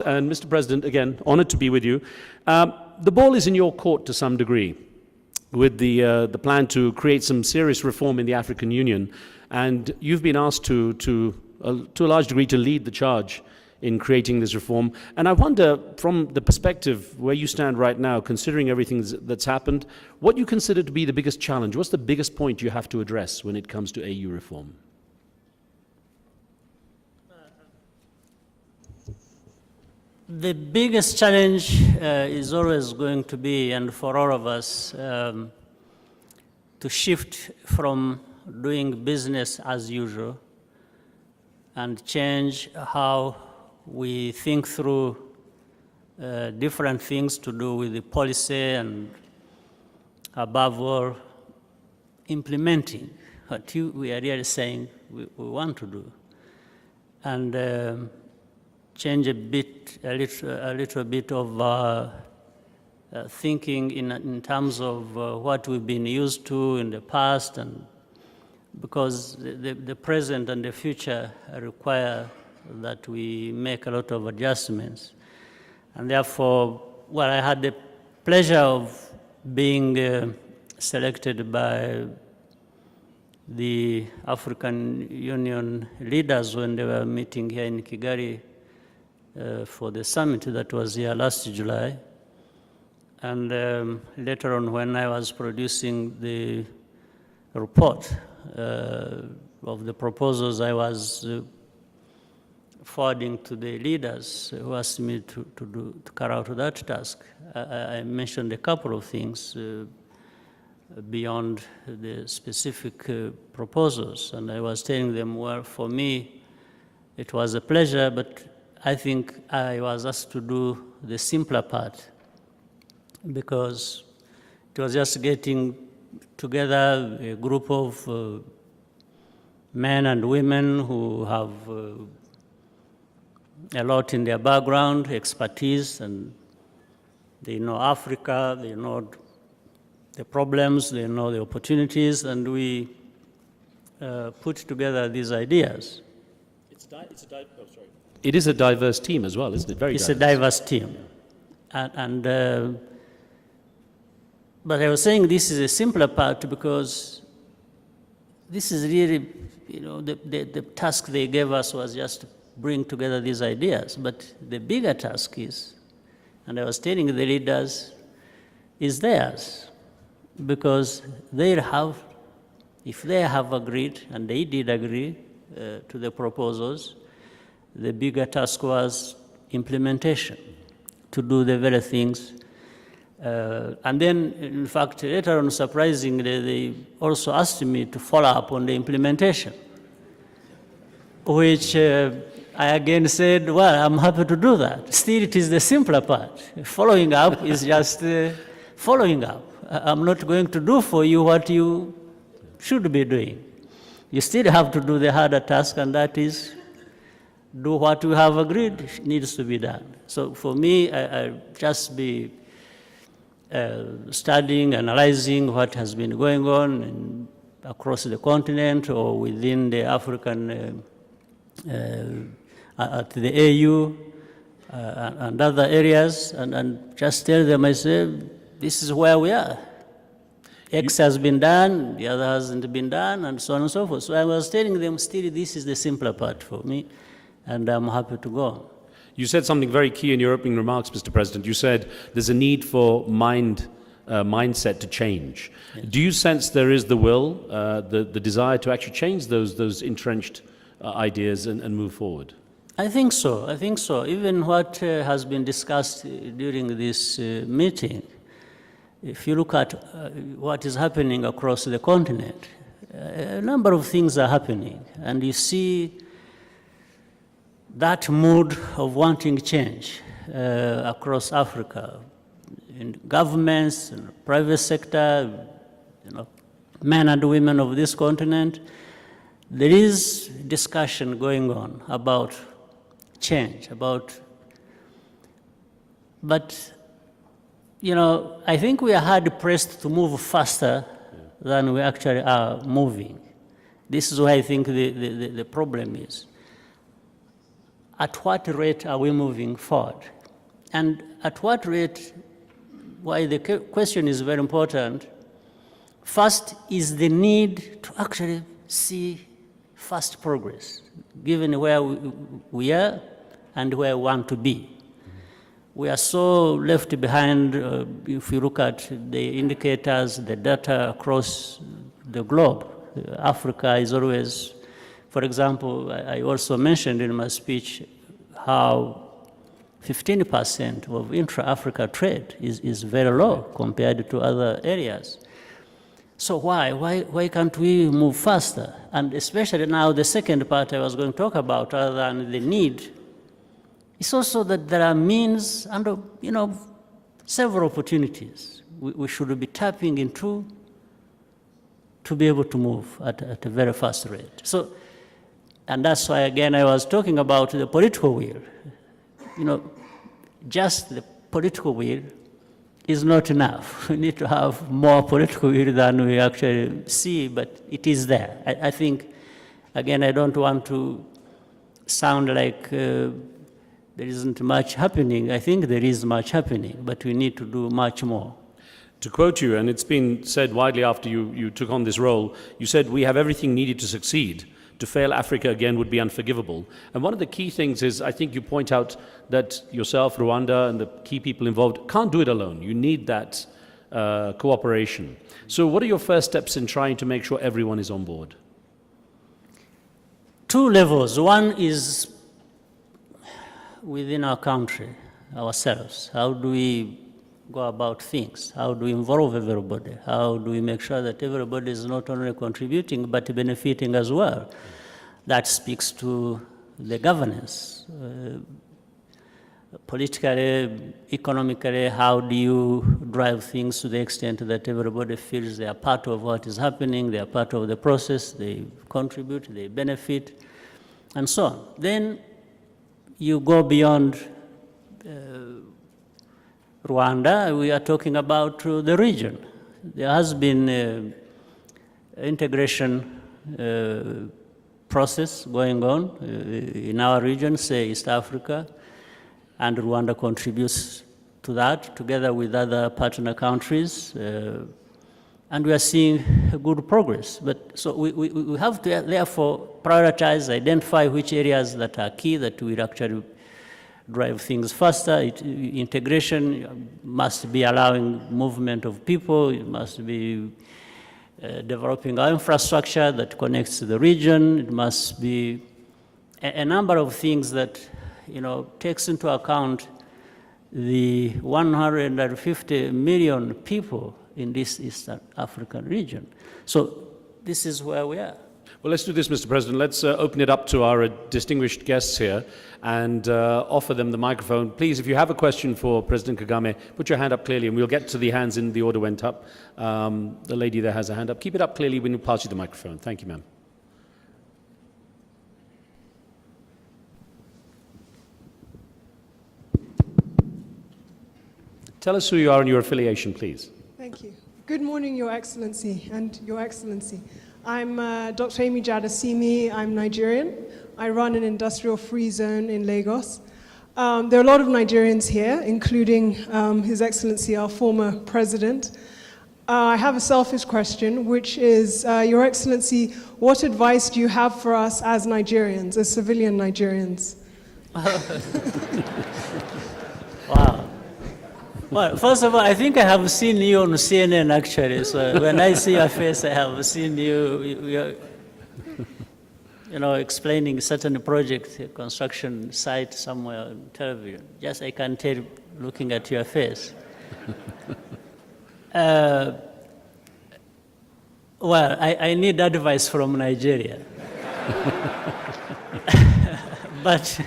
And Mr. President, again, honored to be with you. The ball is in your court to some degree with the plan to create some serious reform in the African Union. And you've been asked to a large degree to lead the charge in creating this reform. And I wonder, from the perspective where you stand right now, considering everything that's happened, what you consider to be the biggest challenge? What's the biggest point you have to address when it comes to AU reform? The biggest challenge is always going to be, and for all of us, to shift from doing business as usual and change how we think through different things to do with the policy and, above all, implementing what we are really saying we want to do. And change a little bit of thinking in terms of what we've been used to in the past, and because the present and the future require that we make a lot of adjustments. And therefore, well, I had the pleasure of being selected by the African Union leaders when they were meeting here in Kigali for the summit that was here last July. And later on, when I was producing the report of the proposals I was forwarding to the leaders who asked me to carry out that task, I mentioned a couple of things beyond the specific proposals. And I was telling them, well, for me, it was a pleasure, but I think I was asked to do the simpler part, because it was just getting together a group of men and women who have a lot in their background, expertise, and they know Africa, they know the problems, they know the opportunities, and we put together these ideas. It is a diverse team as well, isn't it? Very diverse. It's a diverse team. Yeah. But I was saying this is a simpler part because this is really, the task they gave us was just to bring together these ideas. But the bigger task is, and I was telling the leaders, is theirs. Because if they have agreed, and they did agree to the proposals, the bigger task was implementation, to do the very things. And then, in fact, later on, surprisingly, they also asked me to follow up on the implementation, which I again said, well, I'm happy to do that. Still, it is the simpler part. Following up is just following up. I'm not going to do for you what you should be doing. You still have to do the harder task, and that is do what we have agreed needs to be done. So for me, I just be studying, analyzing what has been going on across the continent or within the African, at the AU and other areas, and just tell them, I say, this is where we are. X has been done, the other hasn't been done, and so on and so forth. So I was telling them, still, this is the simpler part for me, and I'm happy to go on. You said something very key in your opening remarks, Mr. President. You said there's a need for mindset to change. Yes. Do you sense there is the will, the desire to actually change those entrenched ideas and move forward? I think so. I think so. Even what has been discussed during this meeting, if you look at what is happening across the continent, a number of things are happening, and you see that mood of wanting change across Africa, in governments, in the private sector, men and women of this continent. There is discussion going on about change, but I think we are hard pressed to move faster than we actually are moving. This is why I think the problem is. at what rate are we moving forward? And at what rate, why the question is very important, first is the need to actually see fast progress, given where we are and where we want to be. We are so left behind if you look at the indicators, the data across the globe. Africa is always, for example, I also mentioned in my speech how 15% of intra-Africa trade is very low compared to other areas. So why can't we move faster? And especially now, the second part I was going to talk about, other than the need, is also that there are means and, several opportunities we should be tapping into to be able to move at a very fast rate. So, and that's why, again, I was talking about the political will. Just the political will is not enough. We need to have more political will than we actually see, but it is there. I think, again, I don't want to sound like there isn't much happening. I think there is much happening, but we need to do much more. To quote you, and it's been said widely after you took on this role, you said, "We have everything needed to succeed. To fail Africa again would be unforgivable." And one of the key things is, I think you point out that yourself, Rwanda, and the key people involved can't do it alone. You need that cooperation. So what are your first steps in trying to make sure everyone is on board? Two levels. One is within our country, ourselves. How do we go about things? How do we involve everybody? How do we make sure that everybody is not only contributing but benefiting as well? That speaks to the governance. Politically, economically, how do you drive things to the extent that everybody feels they are part of what is happening, they are part of the process, they contribute, they benefit, and so on. Then you go beyond Rwanda, we are talking about the region. There has been integration process going on in our region, say East Africa, and Rwanda contributes to that together with other partner countries, and we are seeing good progress. But so we have to therefore prioritize, identify which areas that are key that will actually drive things faster. Integration must be allowing movement of people. It must be developing our infrastructure that connects to the region. It must be a number of things that takes into account the 150 million people in this East African region. So this is where we are. Well, let's do this, Mr. President. Let's open it up to our distinguished guests here and offer them the microphone. Please, if you have a question for President Kagame, put your hand up clearly, and we'll get to the hands in the order went up. The lady there has a hand up. Keep it up clearly when we pass you the microphone. Thank you, ma'am. Tell us who you are and your affiliation, please. Thank you. Good morning, Your Excellency and Your Excellency. I'm Dr. Amy Jadasimi. I'm Nigerian. I run an industrial-free zone in Lagos. There are a lot of Nigerians here, including His Excellency, our former president. I have a selfish question, which is, Your Excellency, what advice do you have for us as Nigerians, as civilian Nigerians? Wow. Well, first of all, I think I have seen you on CNN, actually. So when I see your face, I have seen you explaining certain project, construction site somewhere on television. Just I can tell looking at your face. Well, I need advice from Nigeria. But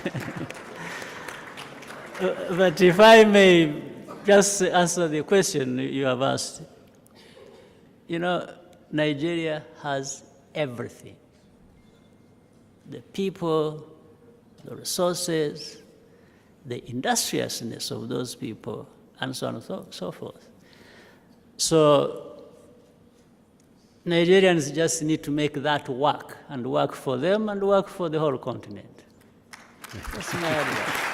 if I may just answer the question you have asked. Nigeria has everything. The people, the resources, the industriousness of those people, and so on and so forth. So Nigerians just need to make that work, and work for them and work for the whole continent. That's my advice.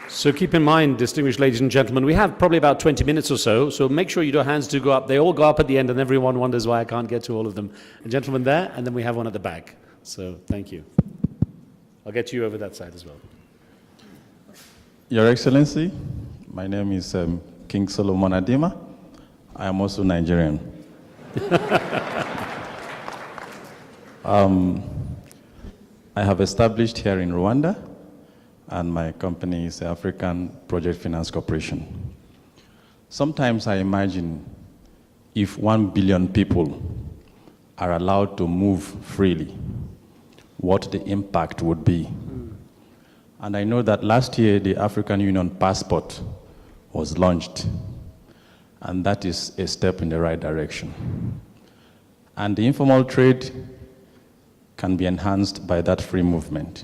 So keep in mind, distinguished ladies and gentlemen, we have probably about 20 minutes or so make sure your hands do go up. They all go up at the end, and everyone wonders why I can't get to all of them. A gentleman there, and then we have one at the back. So thank you. I'll get you over that side as well. Your Excellency, my name is King Solomon Adima. I am also Nigerian. I have established here in Rwanda, and my company is African Project Finance Corporation. Sometimes I imagine if 1 billion people are allowed to move freely, what the impact would be. And I know that last year the African Union passport was launched, and that is a step in the right direction. And the informal trade can be enhanced by that free movement.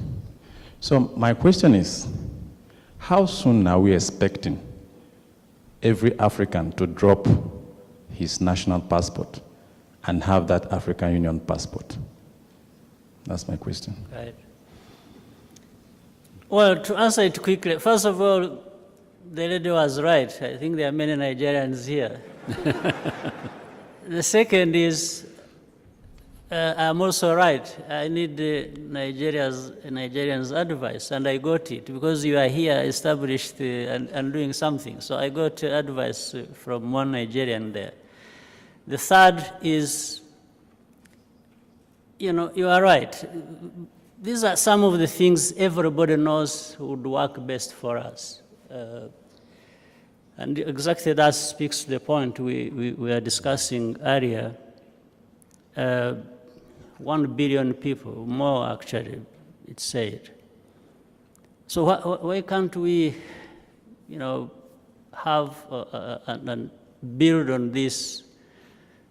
So my question is, how soon are we expecting every African to drop his national passport and have that African Union passport? That's my question. Right. Well, to answer it quickly, first of all, the lady was right. I think there are many Nigerians here. The second is, I'm also right. I need Nigerians' advice, and I got it because you are here established and doing something. So I got advice from one Nigerian there. The third is, you are right. These are some of the things everybody knows would work best for us. And exactly that speaks to the point we were discussing earlier. 1 billion people, more actually, it's said. So why can't we, have and build on this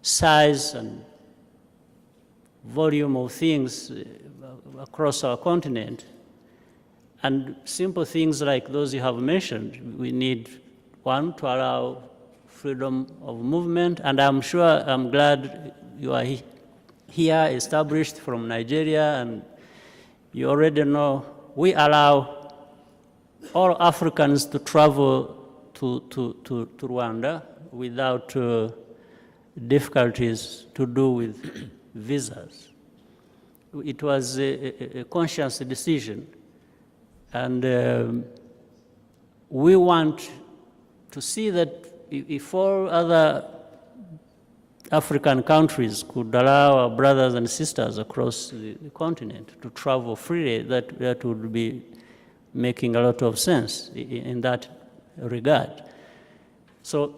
size and volume of things across our continent? And simple things like those you have mentioned, we need, one, to allow freedom of movement, and I'm glad you are here established from Nigeria, and you already know we allow all Africans to travel to Rwanda without difficulties to do with visas. It was a conscious decision, and we want to see that if all other African countries could allow our brothers and sisters across the continent to travel freely, that would be making a lot of sense in that regard. So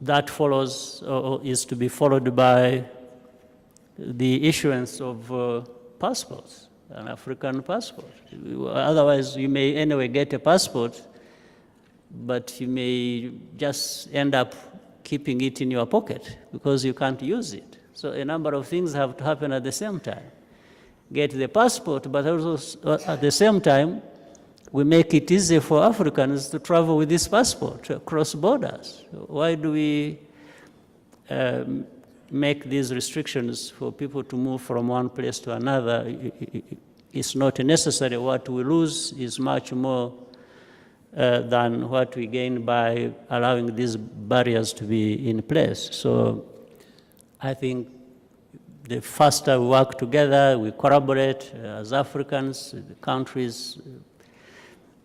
that follows, or is to be followed by the issuance of passports, an African passport. Otherwise, you may anyway get a passport, but you may just end up keeping it in your pocket because you can't use it. So a number of things have to happen at the same time. Get the passport, but also at the same time, we make it easy for Africans to travel with this passport across borders. Why do we make these restrictions for people to move from one place to another? It's not necessary. What we lose is much more than what we gain by allowing these barriers to be in place. So I think the faster we work together, we collaborate as Africans, the countries,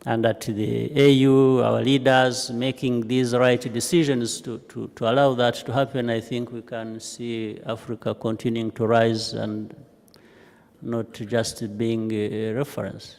and at the AU, our leaders making these right decisions to allow that to happen, I think we can see Africa continuing to rise and not just being a reference.